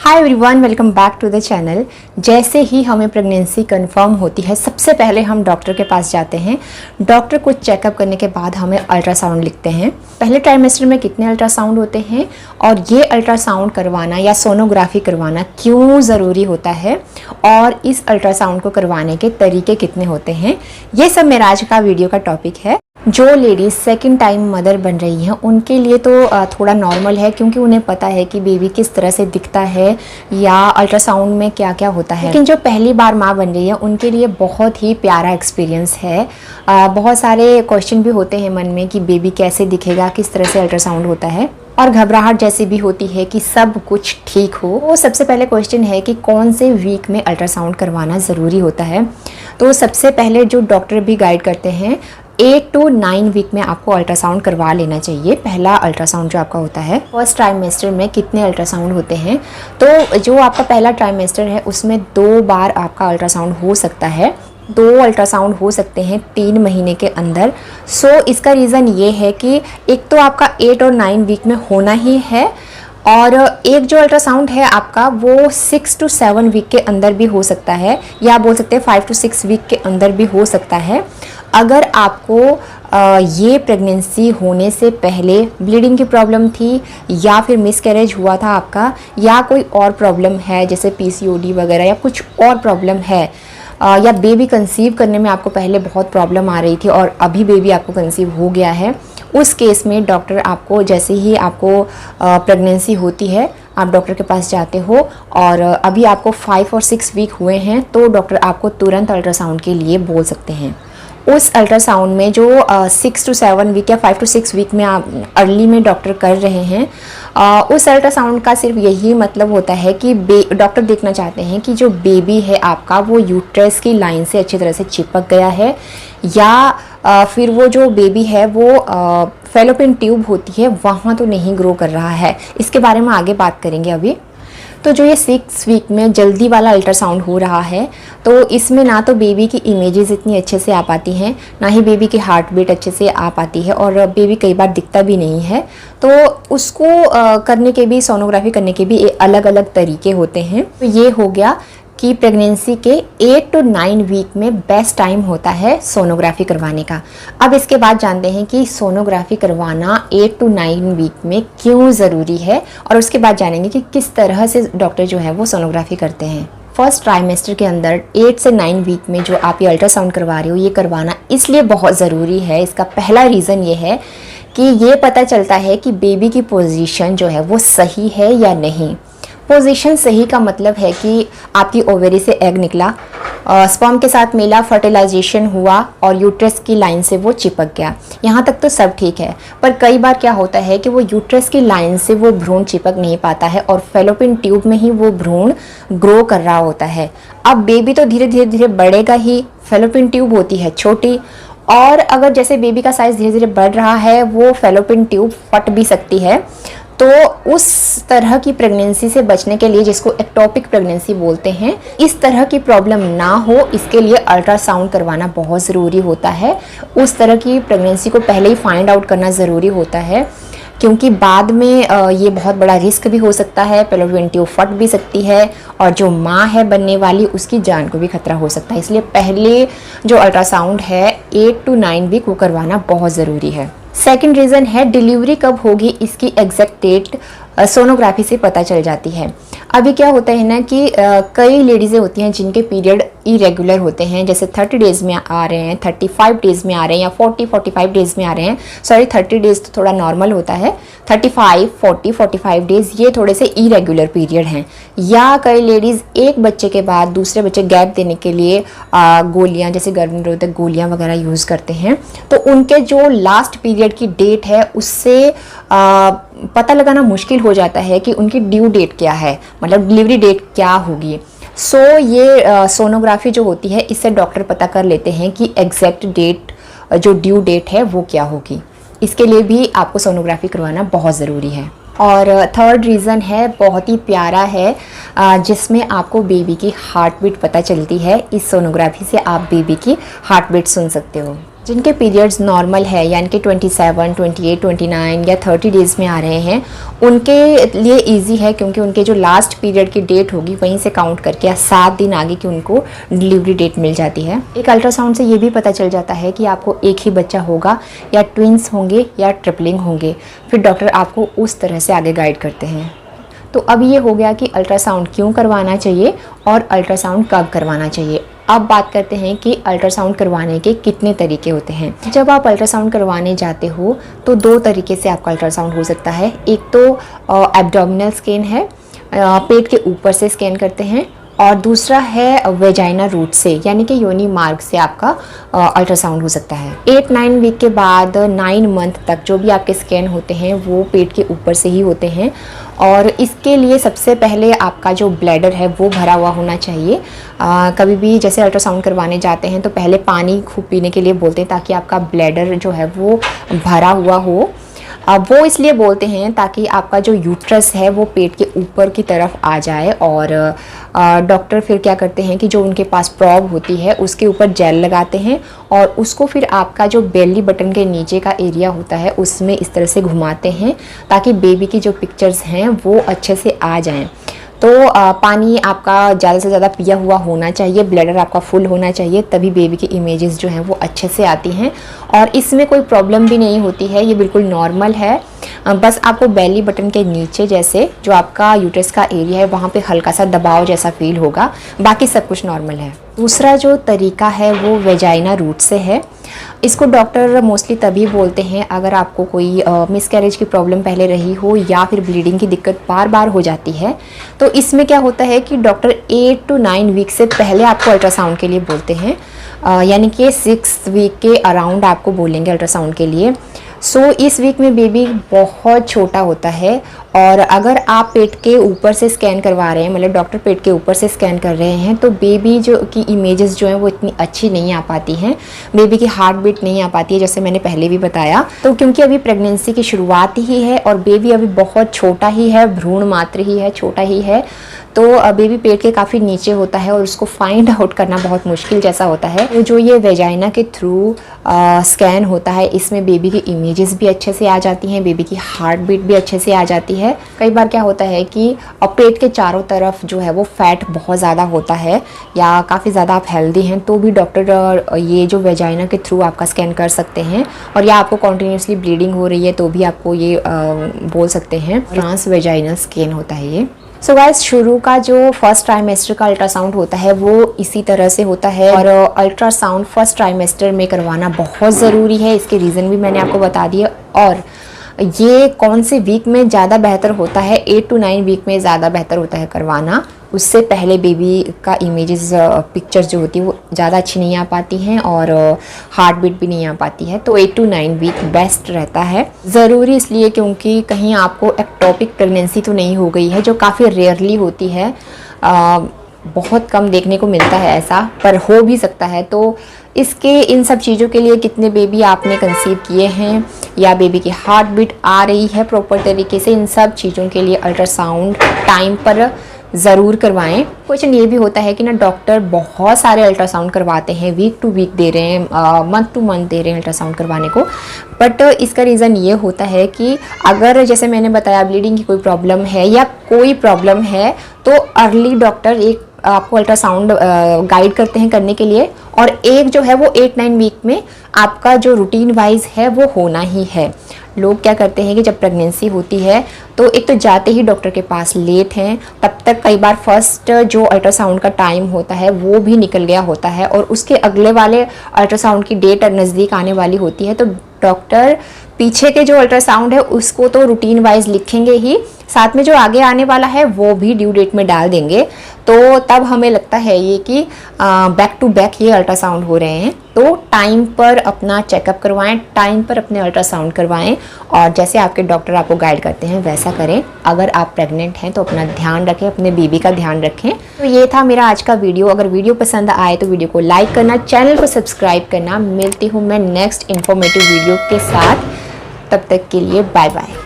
Hi everyone, welcome back to the channel. जैसे ही हमें प्रेगनेंसी कंफर्म होती है, सबसे पहले हम डॉक्टर के पास जाते हैं। डॉक्टर कुछ चेकअप करने के बाद हमें अल्ट्रासाउंड लिखते हैं। पहले ट्राइमेस्टर में कितने अल्ट्रासाउंड होते हैं और ये अल्ट्रासाउंड करवाना या सोनोग्राफी करवाना क्यों ज़रूरी होता है और इस अल्ट्रासाउंड को करवाने के तरीके कितने होते हैं, ये सब मेरा आज का वीडियो का टॉपिक है। जो लेडीज़ सेकंड टाइम मदर बन रही हैं उनके लिए तो थोड़ा नॉर्मल है, क्योंकि उन्हें पता है कि बेबी किस तरह से दिखता है या अल्ट्रासाउंड में क्या क्या होता है। लेकिन जो पहली बार माँ बन रही है उनके लिए बहुत ही प्यारा एक्सपीरियंस है। बहुत सारे क्वेश्चन भी होते हैं मन में कि बेबी कैसे दिखेगा, किस तरह से अल्ट्रासाउंड होता है, और घबराहट जैसी भी होती है कि सब कुछ ठीक हो। वो सबसे पहले क्वेश्चन है कि कौन से वीक में अल्ट्रासाउंड करवाना ज़रूरी होता है। तो सबसे पहले जो डॉक्टर भी गाइड करते हैं 8 to 9 वीक में आपको अल्ट्रासाउंड करवा लेना चाहिए। पहला अल्ट्रासाउंड जो आपका होता है, फर्स्ट ट्राइमेस्टर में कितने अल्ट्रासाउंड होते हैं, तो जो आपका पहला ट्राइमेस्टर है उसमें 2 बार आपका अल्ट्रासाउंड हो सकता है। 2 अल्ट्रासाउंड हो सकते हैं 3 महीने के अंदर। इसका रीज़न ये है कि एक तो आपका 8 और 9 वीक में होना ही है, और एक जो अल्ट्रासाउंड है आपका वो 6 to 7 वीक के अंदर भी हो सकता है, या बोल सकते हैं 5 to 6 वीक के अंदर भी हो सकता है। अगर आपको ये प्रेगनेंसी होने से पहले ब्लीडिंग की प्रॉब्लम थी, या फिर मिसकैरेज हुआ था आपका, या कोई और प्रॉब्लम है जैसे पीसीओडी वगैरह, या कुछ और प्रॉब्लम है, या बेबी कंसीव करने में आपको पहले बहुत प्रॉब्लम आ रही थी और अभी बेबी आपको कंसीव हो गया है, उस केस में डॉक्टर आपको जैसे ही आपको प्रेगनेंसी होती है आप डॉक्टर के पास जाते हो और अभी आपको 5 और 6 वीक हुए हैं, तो डॉक्टर आपको तुरंत अल्ट्रासाउंड के लिए बोल सकते हैं। उस अल्ट्रासाउंड में जो 6 to 7 वीक या 5 to 6 वीक में आप अर्ली में डॉक्टर कर रहे हैं, उस अल्ट्रासाउंड का सिर्फ यही मतलब होता है कि डॉक्टर देखना चाहते हैं कि जो बेबी है आपका वो यूट्रस की लाइन से अच्छी तरह से चिपक गया है, या फिर वो जो बेबी है वो फैलोपियन ट्यूब होती है वहाँ तो नहीं ग्रो कर रहा है। इसके बारे में आगे बात करेंगे अभी। तो जो ये 6 वीक में जल्दी वाला अल्ट्रासाउंड हो रहा है, तो इसमें ना तो बेबी की इमेजेस इतनी अच्छे से आ पाती हैं, ना ही बेबी की हार्ट बीट अच्छे से आ पाती है, और बेबी कई बार दिखता भी नहीं है। तो उसको करने के भी, सोनोग्राफी करने के भी अलग अलग तरीके होते हैं। तो ये हो गया कि प्रेगनेंसी के 8 to 9 वीक में बेस्ट टाइम होता है सोनोग्राफी करवाने का। अब इसके बाद जानते हैं कि सोनोग्राफी करवाना 8 to 9 वीक में क्यों ज़रूरी है, और उसके बाद जानेंगे कि किस तरह से डॉक्टर जो है वो सोनोग्राफी करते हैं। फर्स्ट ट्राइमेस्टर के अंदर 8 से 9 वीक में जो आप ये अल्ट्रासाउंड करवा रहे हो, ये करवाना इसलिए बहुत ज़रूरी है। इसका पहला रीज़न ये है कि ये पता चलता है कि बेबी की पोजीशन जो है वो सही है या नहीं। पोजीशन सही का मतलब है कि आपकी ओवेरी से एग निकला, स्पर्म के साथ मिला, फर्टिलाइजेशन हुआ और यूट्रस की लाइन से वो चिपक गया, यहाँ तक तो सब ठीक है। पर कई बार क्या होता है कि वो यूट्रस की लाइन से वो भ्रूण चिपक नहीं पाता है और फैलोपियन ट्यूब में ही वो भ्रूण ग्रो कर रहा होता है। अब बेबी तो धीरे धीरे धीरे बढ़ेगा ही, फैलोपियन ट्यूब होती है छोटी, और अगर जैसे बेबी का साइज़ धीरे धीरे बढ़ रहा है वो फैलोपियन ट्यूब फट भी सकती है। तो उस तरह की प्रेगनेंसी से बचने के लिए, जिसको एक्टोपिक प्रेगनेंसी बोलते हैं, इस तरह की प्रॉब्लम ना हो इसके लिए अल्ट्रासाउंड करवाना बहुत ज़रूरी होता है। उस तरह की प्रेगनेंसी को पहले ही फाइंड आउट करना ज़रूरी होता है, क्योंकि बाद में ये बहुत बड़ा रिस्क भी हो सकता है, फैलोपियन ट्यूब फट भी सकती है, और जो माँ है बनने वाली उसकी जान को भी खतरा हो सकता है। इसलिए पहले जो अल्ट्रासाउंड है 8 to 9 वीक वो करवाना बहुत ज़रूरी है। सेकंड रीज़न है डिलीवरी कब होगी, इसकी एग्जैक्ट डेट सोनोग्राफी से पता चल जाती है। अभी क्या होता है ना कि कई लेडीज़ें होती हैं जिनके पीरियड इरेगुलर होते हैं, जैसे 30 डेज़ में आ रहे हैं, 35 डेज़ में आ रहे हैं, या 40-45 डेज़ में आ रहे हैं। सॉरी, 30 डेज़ तो थोड़ा नॉर्मल होता है, 35, 40, 45 डेज़ ये थोड़े से इरेगुलर पीरियड हैं। या कई लेडीज़ एक बच्चे के बाद दूसरे बच्चे गैप देने के लिए गोलियाँ, जैसे गर्भनिरोधक गोलियाँ वगैरह यूज़ करते हैं, तो उनके जो लास्ट पीरियड की डेट है उससे पता लगाना मुश्किल हो जाता है कि उनकी ड्यू डेट क्या है, मतलब डिलीवरी डेट क्या होगी। ये सोनोग्राफी जो होती है इससे डॉक्टर पता कर लेते हैं कि एग्जैक्ट डेट, जो ड्यू डेट है वो क्या होगी। इसके लिए भी आपको सोनोग्राफी करवाना बहुत ज़रूरी है। और थर्ड रीज़न है, बहुत ही प्यारा है, जिसमें आपको बेबी की हार्ट बीट पता चलती है। इस सोनोग्राफी से आप बेबी की हार्ट बीट सुन सकते हो। जिनके पीरियड्स नॉर्मल है यानी कि 27, 28, 29 या 30 डेज़ में आ रहे हैं, उनके लिए इजी है क्योंकि उनके जो लास्ट पीरियड की डेट होगी वहीं से काउंट करके 7 दिन आगे की उनको डिलीवरी डेट मिल जाती है। एक अल्ट्रासाउंड से ये भी पता चल जाता है कि आपको एक ही बच्चा होगा या ट्विंस होंगे या ट्रिपलिंग होंगे, फिर डॉक्टर आपको उस तरह से आगे गाइड करते हैं। तो अब ये हो गया कि अल्ट्रासाउंड क्यों करवाना चाहिए और अल्ट्रासाउंड कब करवाना चाहिए। अब बात करते हैं कि अल्ट्रासाउंड करवाने के कितने तरीके होते हैं। जब आप अल्ट्रासाउंड करवाने जाते हो तो 2 तरीके से आपका अल्ट्रासाउंड हो सकता है। एक तो एब्डोमिनल स्कैन है, पेट के ऊपर से स्कैन करते हैं, और दूसरा है वेजाइना रूट से यानी कि योनि मार्ग से आपका अल्ट्रासाउंड हो सकता है। 8-9 वीक के बाद 9 मंथ तक जो भी आपके स्कैन होते हैं वो पेट के ऊपर से ही होते हैं, और इसके लिए सबसे पहले आपका जो ब्लैडर है वो भरा हुआ होना चाहिए। कभी भी जैसे अल्ट्रासाउंड करवाने जाते हैं तो पहले पानी खूब पीने के लिए बोलते हैं ताकि आपका ब्लैडर जो है वो भरा हुआ हो। वो इसलिए बोलते हैं ताकि आपका जो यूट्रस है वो पेट के ऊपर की तरफ आ जाए, और डॉक्टर फिर क्या करते हैं कि जो उनके पास प्रॉब होती है उसके ऊपर जेल लगाते हैं और उसको फिर आपका जो बेली बटन के नीचे का एरिया होता है उसमें इस तरह से घुमाते हैं ताकि बेबी की जो पिक्चर्स हैं वो अच्छे से आ जाएं। तो पानी आपका ज़्यादा से ज़्यादा पिया हुआ होना चाहिए, ब्लैडर आपका फुल होना चाहिए, तभी बेबी की इमेजेस जो हैं वो अच्छे से आती हैं। और इसमें कोई प्रॉब्लम भी नहीं होती है, ये बिल्कुल नॉर्मल है। बस आपको बेली बटन के नीचे जैसे जो आपका यूट्रस का एरिया है वहाँ पे हल्का सा दबाव जैसा फील होगा, बाकी सब कुछ नॉर्मल है। दूसरा जो तरीका है वो वेजाइना रूट से है। इसको डॉक्टर मोस्टली तभी बोलते हैं अगर आपको कोई मिसकैरेज की प्रॉब्लम पहले रही हो या फिर ब्लीडिंग की दिक्कत बार बार हो जाती है। तो इसमें क्या होता है कि डॉक्टर 8 to 9 वीक से पहले आपको अल्ट्रासाउंड के लिए बोलते हैं, यानी कि 6 वीक के अराउंड आपको बोलेंगे अल्ट्रासाउंड के लिए। सो इस वीक में बेबी बहुत छोटा होता है, और अगर आप पेट के ऊपर से स्कैन करवा रहे हैं, मतलब डॉक्टर पेट के ऊपर से स्कैन कर रहे हैं, तो बेबी जो की इमेजेस जो हैं वो इतनी अच्छी नहीं आ पाती हैं, बेबी की हार्ट बीट नहीं आ पाती है जैसे मैंने पहले भी बताया। तो क्योंकि अभी प्रेगनेंसी की शुरुआत ही है और बेबी अभी बहुत छोटा ही है, भ्रूण मात्र ही है, छोटा ही है, तो बेबी पेट के काफ़ी नीचे होता है और उसको फाइंड आउट करना बहुत मुश्किल जैसा होता है। तो जो ये वेजाइना के थ्रू स्कैन होता है इसमें बेबी की इमेजेस भी अच्छे से आ जाती हैं, बेबी की हार्ट बीट भी अच्छे से आ जाती है। कई बार क्या होता है कि पेट के चारों तरफ जो है वो फैट बहुत ज़्यादा होता है या काफ़ी ज़्यादा आप हेल्दी हैं तो भी डॉक्टर ये जो वेजाइना के थ्रू आपका स्कैन कर सकते हैं, और या आपको कॉन्टीन्यूसली ब्लीडिंग हो रही है तो भी आपको ये बोल सकते हैं ट्रांस वेजाइनल स्कैन होता है ये। सो गाइस, शुरू का जो फर्स्ट ट्राइमेस्टर का अल्ट्रासाउंड होता है वो इसी तरह से होता है, और अल्ट्रासाउंड फर्स्ट ट्राइमेस्टर में करवाना बहुत ज़रूरी है। इसके रीज़न भी मैंने आपको बता दिए, और ये कौन से वीक में ज़्यादा बेहतर होता है, 8 to 9 वीक में ज़्यादा बेहतर होता है करवाना। उससे पहले बेबी का इमेजेस पिक्चर्स जो होती है वो ज़्यादा अच्छी नहीं आ पाती हैं और हार्ट बीट भी नहीं आ पाती है, तो 8 to 9 वीक बेस्ट रहता है। ज़रूरी इसलिए क्योंकि कहीं आपको एक्टोपिक प्रेगनेंसी तो नहीं हो गई है, जो काफ़ी रेयरली होती है, बहुत कम देखने को मिलता है ऐसा, पर हो भी सकता है। तो इसके इन सब चीज़ों के लिए कितने बेबी आपने कंसीव किए हैं या बेबी की हार्ट बीट आ रही है प्रॉपर तरीके से, इन सब चीज़ों के लिए अल्ट्रासाउंड टाइम पर ज़रूर करवाएं। क्वेश्चन ये भी होता है कि ना डॉक्टर बहुत सारे अल्ट्रासाउंड करवाते हैं, वीक टू वीक दे रहे हैं, मंथ टू मंथ दे रहे हैं अल्ट्रासाउंड करवाने को, बट इसका रीज़न ये होता है कि अगर जैसे मैंने बताया ब्लीडिंग की कोई प्रॉब्लम है या कोई प्रॉब्लम है तो अर्ली डॉक्टर एक आपको अल्ट्रासाउंड गाइड करते हैं करने के लिए, और एक जो है वो 8-9 वीक में आपका जो रूटीन वाइज है वो होना ही है। लोग क्या करते हैं कि जब प्रेगनेंसी होती है तो एक तो जाते ही डॉक्टर के पास लेट हैं, तब तक कई बार फर्स्ट जो अल्ट्रासाउंड का टाइम होता है वो भी निकल गया होता है और उसके अगले वाले अल्ट्रासाउंड की डेट नज़दीक आने वाली होती है, तो डॉक्टर पीछे के जो अल्ट्रासाउंड है उसको तो रूटीन वाइज लिखेंगे ही, साथ में जो आगे आने वाला है वो भी ड्यू डेट में डाल देंगे। तो तब हमें लगता है ये कि बैक टू बैक ये अल्ट्रासाउंड हो रहे हैं। तो टाइम पर अपना चेकअप करवाएं, टाइम पर अपने अल्ट्रासाउंड करवाएं, और जैसे आपके डॉक्टर आपको गाइड करते हैं वैसा करें। अगर आप प्रेग्नेंट हैं तो अपना ध्यान रखें, अपने बेबी का ध्यान रखें। तो ये था मेरा आज का वीडियो। अगर वीडियो पसंद आए तो वीडियो को लाइक करना, चैनल को सब्सक्राइब करना। मिलती हूँ मैं नेक्स्ट इन्फॉर्मेटिव वीडियो के साथ, तब तक के लिए बाय बाय।